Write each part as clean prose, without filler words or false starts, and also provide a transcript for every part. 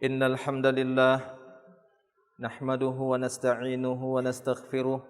Innal hamdalillah nahmaduhu wa nasta'inuhu wa nastaghfiruh wa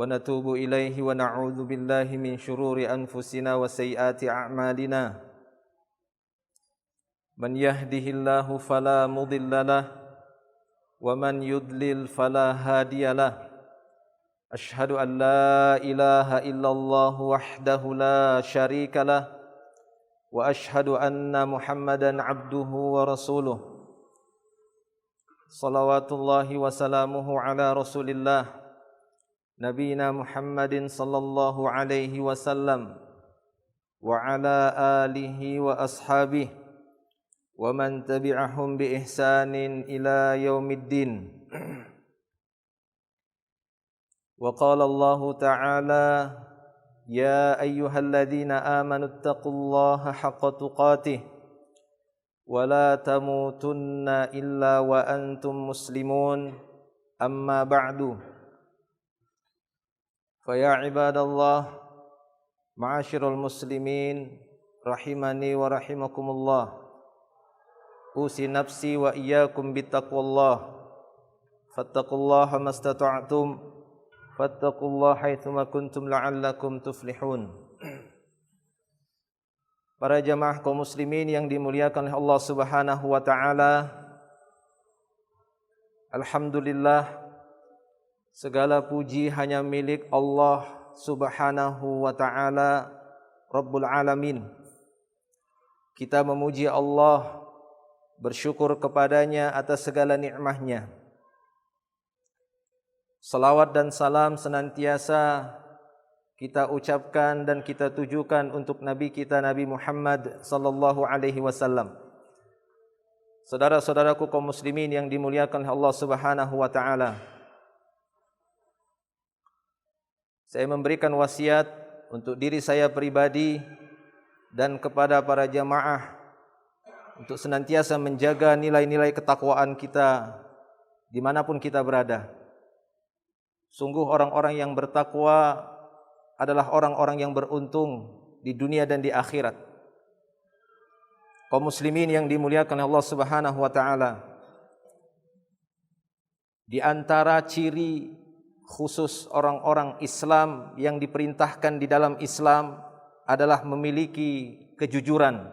natubu ilaihi wa na'udzu billahi min shururi anfusina wa sayyiati a'malina. Man yahdihillahu fala mudhillalah wa man yudlil fala hadiyalah. Ashhadu an la ilaha illallah wahdahu la syarikalah wa ashhadu anna Muhammadan abduhu wa rasuluh. Salawatullahi wa salamuhu ala Rasulillah nabiyina Muhammadin sallallahu alaihi wasallam wa ala alihi wa ashabihi wa man tabi'ahum bi ihsanin ila yaumiddin. Wa qala Allah ta'ala: Ya ayyuhalladzina amanu taqullaha haqqa tuqatih wa la tamutunna illa wa antum muslimun, amma ba'du. Fa ya ibadallah, ma'asyiral muslimin rahimani wa rahimakumullah, usi nafsi wa iyyakum bittaqwallah. Fattaqullaha mastata'tum, fattaqullaha haitsuma kuntum la'allakum tuflihun. Para jamaah kaum muslimin yang dimuliakan oleh Allah Subhanahu wa taala, alhamdulillah, segala puji hanya milik Allah Subhanahu wa taala, Rabbul alamin. Kita memuji Allah, bersyukur kepadanya atas segala nikmatnya. Salawat dan salam senantiasa kita ucapkan dan kita tujukan untuk Nabi kita, Nabi Muhammad sallallahu alaihi wasallam. Saudara-saudaraku kaum muslimin yang dimuliakan Allah Subhanahu wa taala, saya memberikan wasiat untuk diri saya pribadi dan kepada para jamaah untuk senantiasa menjaga nilai-nilai ketakwaan kita dimanapun kita berada. Sungguh orang-orang yang bertakwa adalah orang-orang yang beruntung di dunia dan di akhirat. Kaum muslimin yang dimuliakan oleh Allah Subhanahu wa taala, di antara ciri khusus orang-orang Islam yang diperintahkan di dalam Islam adalah memiliki kejujuran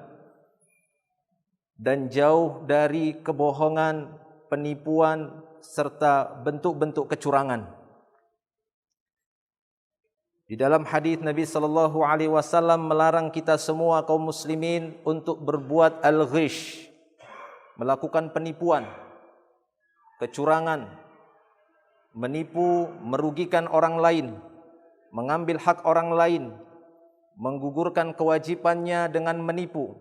dan jauh dari kebohongan, penipuan serta bentuk-bentuk kecurangan. Di dalam hadis Nabi sallallahu alaihi wasallam melarang kita semua kaum muslimin untuk berbuat al-ghish, melakukan penipuan, kecurangan, menipu, merugikan orang lain, mengambil hak orang lain, menggugurkan kewajibannya dengan menipu,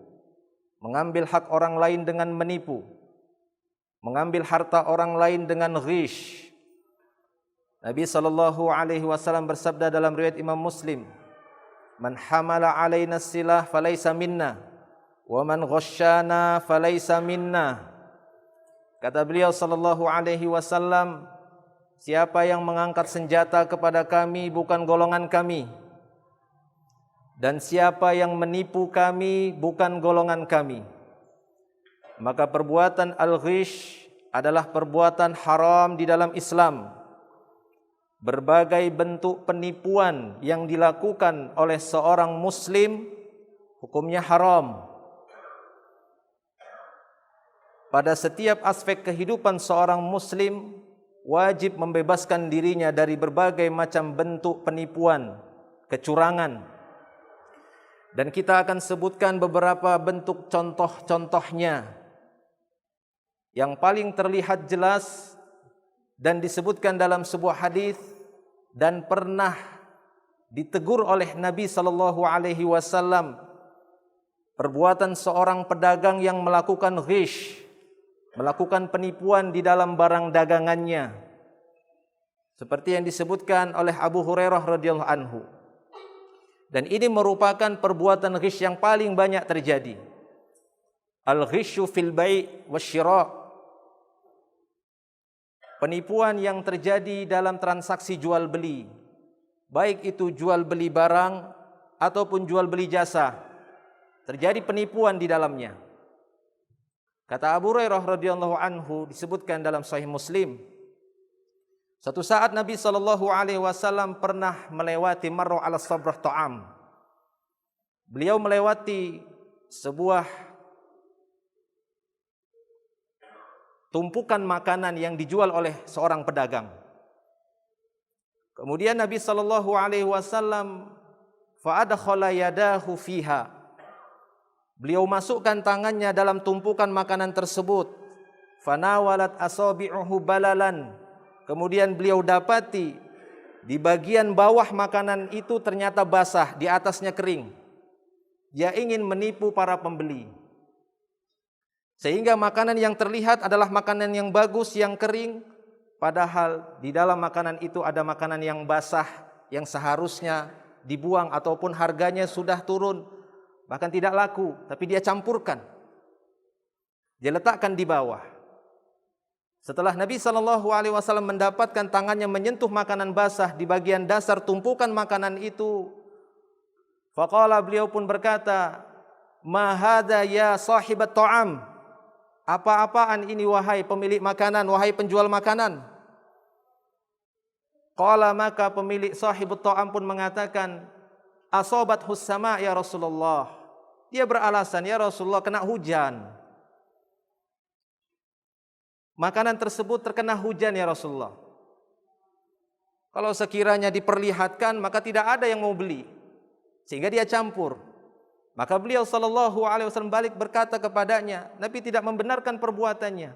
mengambil hak orang lain dengan menipu, mengambil harta orang lain dengan ghish. Nabi sallallahu alaihi wasallam bersabda dalam riwayat Imam Muslim, "Man hamala alaina silah falaysa minna, wa man ghasyana falaysa minna." Kata beliau sallallahu alaihi wasallam, siapa yang mengangkat senjata kepada kami bukan golongan kami, dan siapa yang menipu kami bukan golongan kami. Maka perbuatan al-ghish adalah perbuatan haram di dalam Islam. Berbagai bentuk penipuan yang dilakukan oleh seorang muslim hukumnya haram. Pada setiap aspek kehidupan seorang muslim wajib membebaskan dirinya dari berbagai macam bentuk penipuan, kecurangan. Dan kita akan sebutkan beberapa bentuk contoh-contohnya. Yang paling terlihat jelas dan disebutkan dalam sebuah hadis dan pernah ditegur oleh Nabi sallallahu alaihi wasallam, perbuatan seorang pedagang yang melakukan ghish, melakukan penipuan di dalam barang dagangannya, seperti yang disebutkan oleh Abu Hurairah radhiyallahu anhu. Dan ini merupakan perbuatan ghish yang paling banyak terjadi. Al-ghisyu fil bai' wasyira', penipuan yang terjadi dalam transaksi jual beli, baik itu jual beli barang ataupun jual beli jasa, terjadi penipuan di dalamnya. Kata Abu Hurairah radhiyallahu anhu, disebutkan dalam Sahih Muslim, suatu saat Nabi SAW pernah melewati marra ala sabrah ta'am. Beliau melewati sebuah tumpukan makanan yang dijual oleh seorang pedagang. Kemudian Nabi SAW fa'adkhala yadahu fiha. Beliau masukkan tangannya dalam tumpukan makanan tersebut. Fanawalat asabi'uhu balalan. Kemudian beliau dapati di bagian bawah makanan itu ternyata basah, di atasnya kering. Dia ingin menipu para pembeli. Sehingga makanan yang terlihat adalah makanan yang bagus, yang kering, padahal di dalam makanan itu ada makanan yang basah, yang seharusnya dibuang ataupun harganya sudah turun, bahkan tidak laku, tapi dia campurkan. Dia letakkan di bawah. Setelah Nabi SAW mendapatkan tangannya menyentuh makanan basah di bagian dasar tumpukan makanan itu, faqala, beliau pun berkata, "Ma hadza ya sahibat ta'am?" Apa-apaan ini wahai pemilik makanan, wahai penjual makanan? Qala, maka pemilik sahibut ta'am pun mengatakan, asobat hussama ya Rasulullah. Dia beralasan, ya Rasulullah, kena hujan. Makanan tersebut terkena hujan ya Rasulullah. Kalau sekiranya diperlihatkan, maka tidak ada yang mau beli, sehingga dia campur. Maka beliau SAW balik berkata kepadanya, Nabi tidak membenarkan perbuatannya.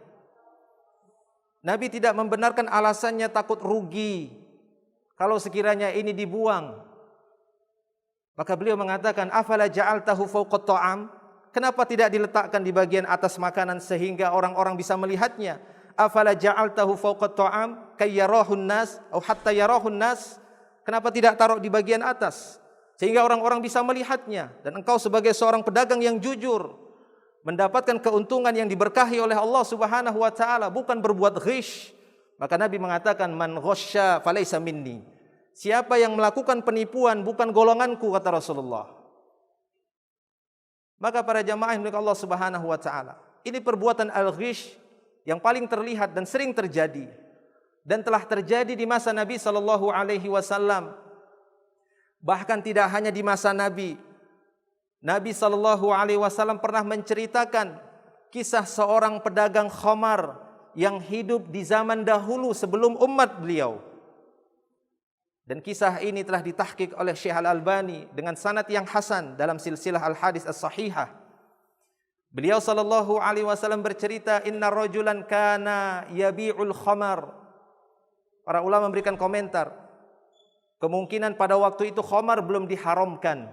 Nabi tidak membenarkan alasannya takut rugi kalau sekiranya ini dibuang. Maka beliau mengatakan, afala ja'altahu fawqat ta'am? Kenapa tidak diletakkan di bagian atas makanan sehingga orang-orang bisa melihatnya? Afala ja'altahu fawqat ta'am kayyarahun nas atau hatta yarahun nas? Kenapa tidak taruh di bagian atas sehingga orang-orang bisa melihatnya? Dan engkau sebagai seorang pedagang yang jujur mendapatkan keuntungan yang diberkahi oleh Allah Subhanahu wa taala, bukan berbuat ghish. Maka Nabi mengatakan, man ghasya falaysa minni. Siapa yang melakukan penipuan bukan golonganku, kata Rasulullah. Maka para jamaah yang Allah Subhanahu wa taala, ini perbuatan al-ghish yang paling terlihat dan sering terjadi dan telah terjadi di masa Nabi sallallahu alaihi wasallam. Bahkan tidak hanya di masa Nabi. Nabi SAW pernah menceritakan kisah seorang pedagang khamar yang hidup di zaman dahulu sebelum umat beliau. Dan kisah ini telah ditahqiq oleh Syekh Al-Albani dengan sanad yang hasan dalam silsilah Al-Hadis As-Sahihah. Beliau SAW bercerita, inna rajulan kana yabi'ul khamar. Para ulama memberikan komentar, kemungkinan pada waktu itu khamar belum diharamkan.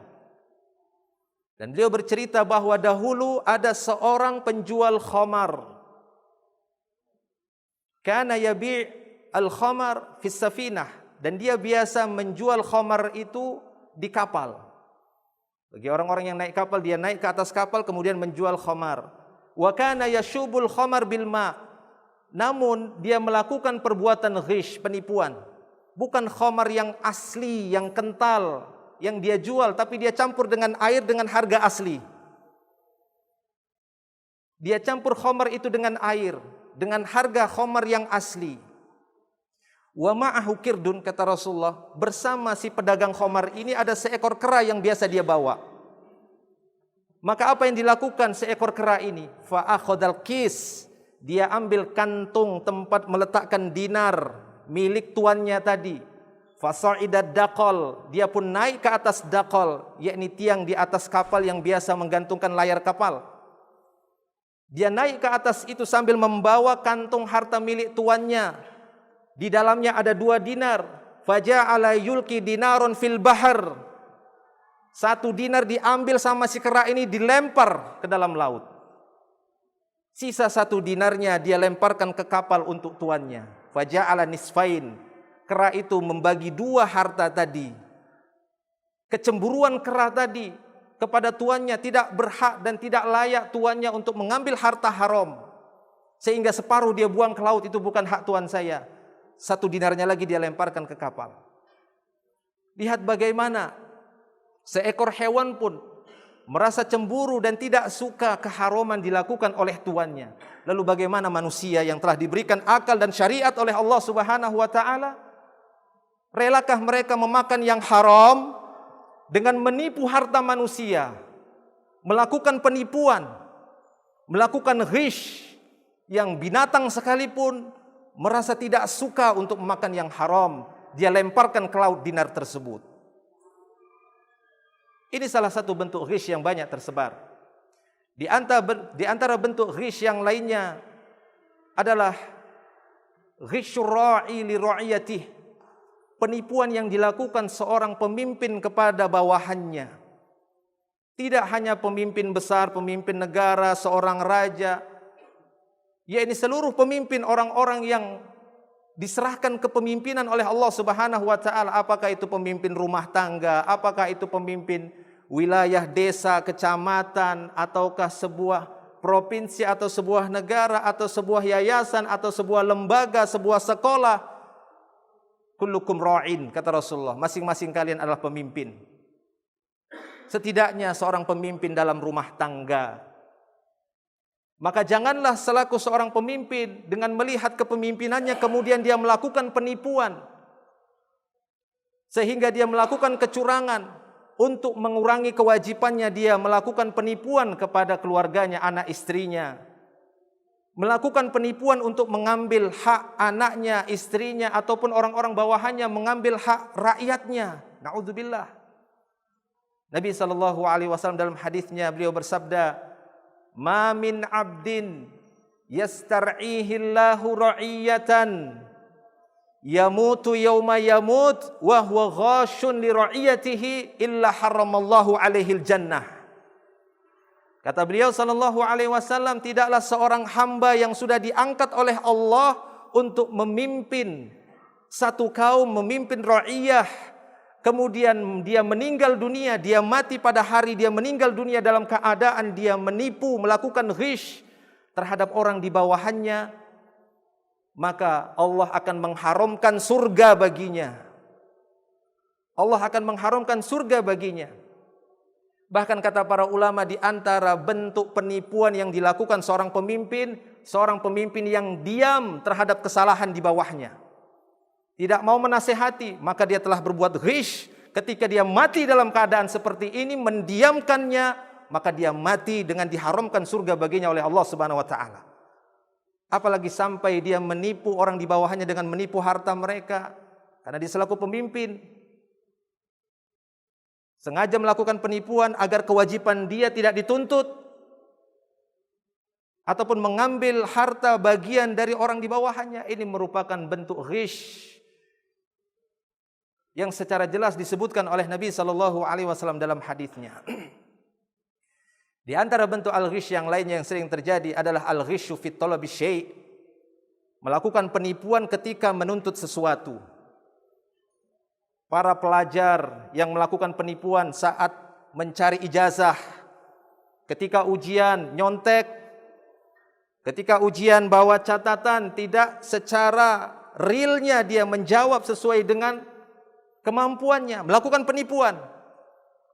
Dan beliau bercerita bahwa dahulu ada seorang penjual khamar. Kana yabi' al-khamar fis safinah. Dan dia biasa menjual khamar itu di kapal. Bagi orang-orang yang naik kapal, dia naik ke atas kapal kemudian menjual khamar. Wa kana yashubul khamar bil ma'. Namun dia melakukan perbuatan ghish, penipuan. Bukan khamar yang asli, yang kental, yang dia jual, tapi dia campur dengan air dengan harga asli. Dia campur khamar itu dengan air, dengan harga khamar yang asli. Wa ma'ahu kirdun, kata Rasulullah, bersama si pedagang khamar ini ada seekor kera yang biasa dia bawa. Maka apa yang dilakukan seekor kera ini? Fa akhadal kis, dia ambil kantung tempat meletakkan dinar milik tuannya tadi. Fasa'idad daqal, dia pun naik ke atas daqal, yakni tiang di atas kapal yang biasa menggantungkan layar kapal. Dia naik ke atas itu sambil membawa kantung harta milik tuannya. Di dalamnya ada 2 dinar. Faja'ala yulki dinarun fil bahar. 1 dinar diambil sama si kera ini, dilempar ke dalam laut. Sisa 1 dinarnya dia lemparkan ke kapal untuk tuannya. Faja'ala nisfain. Kera itu membagi 2 harta tadi. Kecemburuan kera tadi kepada tuannya, tidak berhak dan tidak layak tuannya untuk mengambil harta haram. Sehingga separuh dia buang ke laut, itu bukan hak tuan saya. 1 dinarnya lagi dia lemparkan ke kapal. Lihat bagaimana seekor hewan pun merasa cemburu dan tidak suka keharaman dilakukan oleh tuannya. Lalu bagaimana manusia yang telah diberikan akal dan syariat oleh Allah Subhanahu wa taala? Relakah mereka memakan yang haram dengan menipu harta manusia, melakukan penipuan, melakukan ghish, yang binatang sekalipun merasa tidak suka untuk memakan yang haram, dia lemparkan ke laut dinar tersebut. Ini salah satu bentuk ghish yang banyak tersebar. Di antara bentuk ghish yang lainnya adalah ghishur ra'i li ra'iyatih, penipuan yang dilakukan seorang pemimpin kepada bawahannya. Tidak hanya pemimpin besar, pemimpin negara, seorang raja, yakni seluruh pemimpin, orang-orang yang diserahkan kepemimpinan oleh Allah Subhanahu wa taala, apakah itu pemimpin rumah tangga, apakah itu pemimpin wilayah desa, kecamatan, ataukah sebuah provinsi atau sebuah negara atau sebuah yayasan atau sebuah lembaga, sebuah sekolah. Kullukum ra'in, kata Rasulullah, masing-masing kalian adalah pemimpin. Setidaknya seorang pemimpin dalam rumah tangga. Maka janganlah selaku seorang pemimpin dengan melihat kepemimpinannya kemudian dia melakukan penipuan sehingga dia melakukan kecurangan untuk mengurangi kewajibannya, dia melakukan penipuan kepada keluarganya, anak istrinya, melakukan penipuan untuk mengambil hak anaknya, istrinya ataupun orang-orang bawahannya, mengambil hak rakyatnya. Na'udzubillah. Nabi SAW dalam hadisnya beliau bersabda, "Ma min 'abdin yastar'ihi Allahu ra'iyatan yamutu yawma yamut wa huwa ghashun li ra'iyatihi illa haramallahu 'alaihi al-jannah." Kata beliau sallallahu alaihi wasallam, tidaklah seorang hamba yang sudah diangkat oleh Allah untuk memimpin satu kaum, memimpin ra'iyah, kemudian dia meninggal dunia, dia mati pada hari dia meninggal dunia dalam keadaan dia menipu, melakukan ghish terhadap orang di bawahannya, maka Allah akan mengharamkan surga baginya. Allah akan mengharamkan surga baginya. Bahkan kata para ulama, di antara bentuk penipuan yang dilakukan seorang pemimpin yang diam terhadap kesalahan di bawahnya, tidak mau menasehati, maka dia telah berbuat ghish. Ketika dia mati dalam keadaan seperti ini, mendiamkannya, maka dia mati dengan diharamkan surga baginya oleh Allah Subhanahu wa taala. Apalagi sampai dia menipu orang di bawahnya dengan menipu harta mereka, karena dia selaku pemimpin sengaja melakukan penipuan agar kewajiban dia tidak dituntut, ataupun mengambil harta bagian dari orang di bawahannya. Ini merupakan bentuk ghish yang secara jelas disebutkan oleh Nabi SAW dalam hadisnya. Di antara bentuk al-ghish yang lainnya yang sering terjadi adalah al-ghishu fi talabi syai', melakukan penipuan ketika menuntut sesuatu. Para pelajar yang melakukan penipuan saat mencari ijazah, ketika ujian nyontek, ketika ujian bawa catatan, tidak secara realnya dia menjawab sesuai dengan kemampuannya, melakukan penipuan.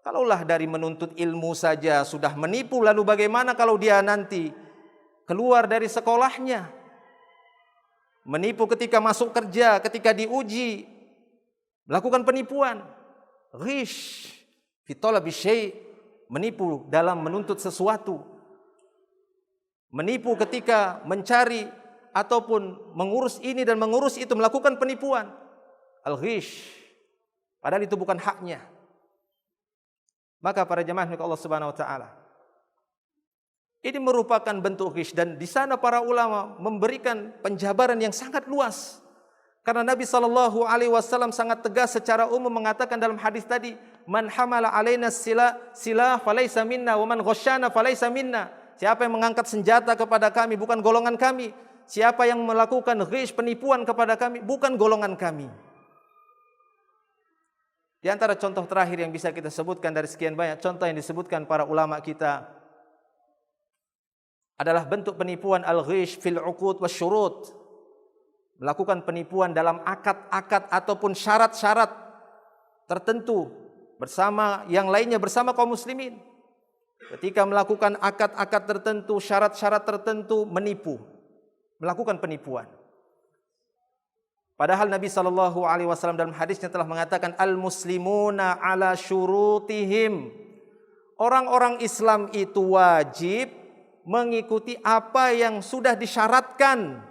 Kalaulah dari menuntut ilmu saja sudah menipu, lalu bagaimana kalau dia nanti keluar dari sekolahnya, menipu ketika masuk kerja, ketika diuji, melakukan penipuan, ghish fi talabi syai', menipu dalam menuntut sesuatu, menipu ketika mencari ataupun mengurus ini dan mengurus itu, melakukan penipuan, al-ghish, padahal itu bukan haknya. Maka para jemaah milik Allah Subhanahu wa taala, ini merupakan bentuk ghish, dan di sana para ulama memberikan penjabaran yang sangat luas. Karena Nabi SAW sangat tegas secara umum mengatakan dalam hadis tadi, "Man hamala alaina silah falaysa minna wa man ghasyana falaysa minna." Siapa yang mengangkat senjata kepada kami bukan golongan kami. Siapa yang melakukan ghish, penipuan kepada kami, bukan golongan kami. Di antara contoh terakhir yang bisa kita sebutkan dari sekian banyak contoh yang disebutkan para ulama kita adalah bentuk penipuan al-ghish fil uqud wasyurut, melakukan penipuan dalam akad-akad ataupun syarat-syarat tertentu bersama yang lainnya, bersama kaum muslimin. Ketika melakukan akad-akad tertentu, syarat-syarat tertentu, menipu, melakukan penipuan. Padahal Nabi SAW dalam hadisnya telah mengatakan al-muslimuna ala syurutihim. Orang-orang Islam itu wajib mengikuti apa yang sudah disyaratkan.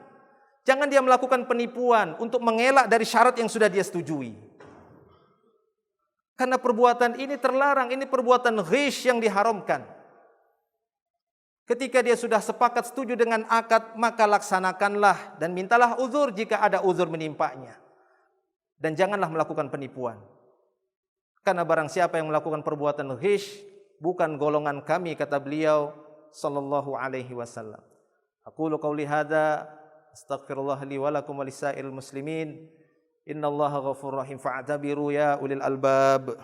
Jangan dia melakukan penipuan untuk mengelak dari syarat yang sudah dia setujui. Karena perbuatan ini terlarang, ini perbuatan ghish yang diharamkan. Ketika dia sudah sepakat setuju dengan akad, maka laksanakanlah dan mintalah uzur jika ada uzur menimpanya. Dan janganlah melakukan penipuan. Karena barang siapa yang melakukan perbuatan ghish, bukan golongan kami, kata beliau sallallahu alaihi wasallam. Aqulu qauli hadza, astaghfirullah li wa lakum wa lisairil muslimin. Innallaha ghafurur rahim fa'tabiru ya ulil albab.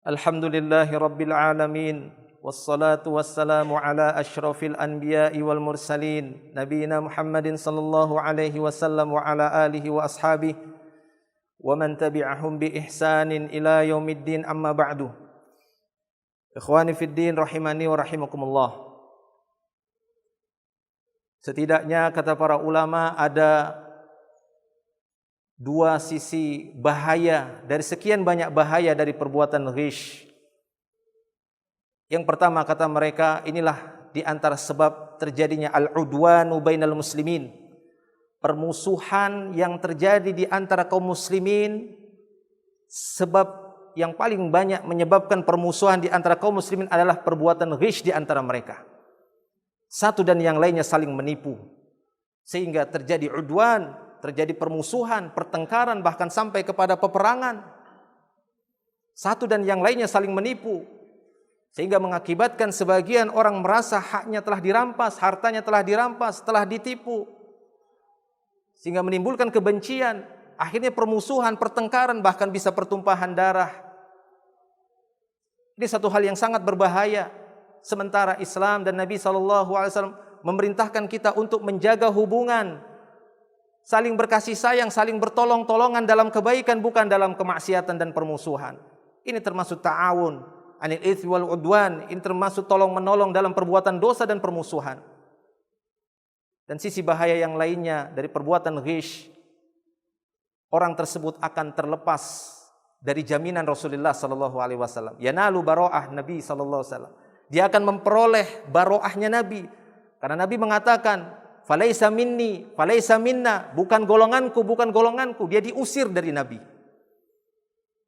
Alhamdulillahi rabbil alamin, wassalatu wassalamu ala asyrafil anbiya'i wal mursalin, nabiyina Muhammadin sallallahu alaihi wasallam wa ala alihi wa ashabihi wa man tabi'ahum bi ihsanin ila yaumiddin, amma ba'du. Ikhwani fid din rahimani wa rahimakumullah. Setidaknya kata para ulama ada dua sisi bahaya dari sekian banyak bahaya dari perbuatan ghish. Yang pertama kata mereka, inilah di antara sebab terjadinya al-udwanu bainal muslimin. Permusuhan yang terjadi di antara kaum muslimin, sebab yang paling banyak menyebabkan permusuhan di antara kaum muslimin adalah perbuatan ghish di antara mereka. Satu dan yang lainnya saling menipu, sehingga terjadi udwan, terjadi permusuhan, pertengkaran, bahkan sampai kepada peperangan. Satu dan yang lainnya saling menipu, sehingga mengakibatkan sebagian orang merasa haknya telah dirampas, hartanya telah dirampas, telah ditipu, sehingga menimbulkan kebencian, akhirnya permusuhan, pertengkaran, bahkan bisa pertumpahan darah. Ini satu hal yang sangat berbahaya. Sementara Islam dan Nabi SAW memerintahkan kita untuk menjaga hubungan, saling berkasih sayang, saling bertolong-tolongan dalam kebaikan, bukan dalam kemaksiatan dan permusuhan. Ini termasuk ta'awun anil itsmi wal udwan. Ini termasuk tolong-menolong dalam perbuatan dosa dan permusuhan. Dan sisi bahaya yang lainnya dari perbuatan ghish, orang tersebut akan terlepas dari jaminan Rasulullah sallallahu alaihi wasallam. Yanalu baro'ah Nabi sallallahu alaihi wasallam. Dia akan memperoleh baro'ahnya Nabi. Karena Nabi mengatakan, "Falaisa minni, falaisa minna," bukan golonganku, bukan golonganku. Dia diusir dari Nabi.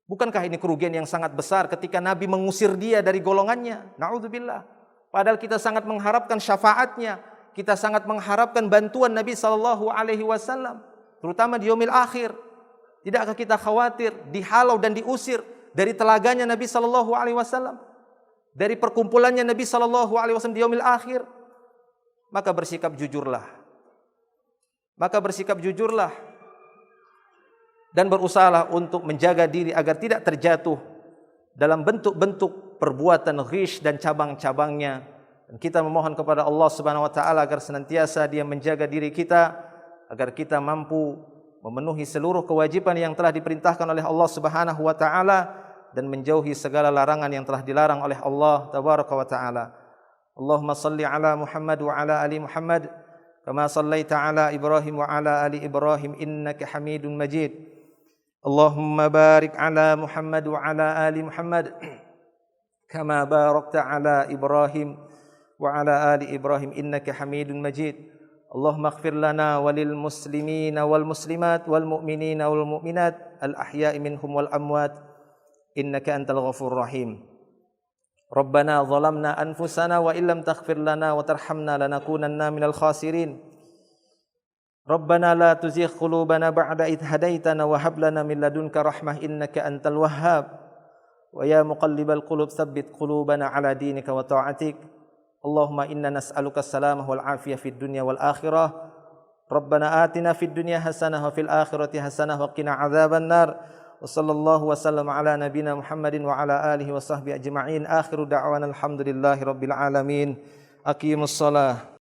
Bukankah ini kerugian yang sangat besar ketika Nabi mengusir dia dari golongannya? Na'udzubillah. Padahal kita sangat mengharapkan syafaatnya. Kita sangat mengharapkan bantuan Nabi sallallahu alaihi wasallam, terutama di yaumil akhir. Tidakkah kita khawatir dihalau dan diusir dari telaganya Nabi sallallahu alaihi wasallam, dari perkumpulannya Nabi sallallahu alaihi wasallam di yaumil akhir? Maka bersikap jujurlah. Maka bersikap jujurlah dan berusahalah untuk menjaga diri agar tidak terjatuh dalam bentuk-bentuk perbuatan ghish dan cabang-cabangnya. Dan kita memohon kepada Allah Subhanahu wa taala agar senantiasa Dia menjaga diri kita, agar kita mampu memenuhi seluruh kewajiban yang telah diperintahkan oleh Allah Subhanahu wa taala dan menjauhi segala larangan yang telah dilarang oleh Allah Tabaraka wa taala. Allahumma salli ala Muhammad wa ala ali Muhammad kama sallaita ala Ibrahim wa ala ali Ibrahim innaka Hamidum Majid. Allahumma barik ala Muhammad wa ala ali Muhammad kama barakta ala Ibrahim wa ala ali Ibrahim innaka Hamidun Majid. Allahumma ighfir lana walil muslimina wal muslimat wal mu'minina wal mu'minat al ahya'i minhum wal amwat innaka antal ghafurur rahim. Rabbana zalamna anfusana wa illam taghfir lana wa tarhamna lanakunanna minal khasirin. Rabbana la tuzigh qulubana ba'da idh hadaitana wa hab lana min ladunka rahmah innaka antal wahhab. Wa ya muqallibal qulub tsabbit qulubana ala dinika wa ta'atik. Allahumma inna nas'aluka as-salamah wal afiyah fid dunya wal akhirah. Rabbana atina fid dunya hasanah wa fil akhirati hasanah wa qina adzaban nar. Wa sallallahu wa sallam ala nabiyyina Muhammadin wa ala alihi wa sahbihi ajma'in. Akhiru da'wana alhamdulillahi rabbil alamin. Aqimus shalah.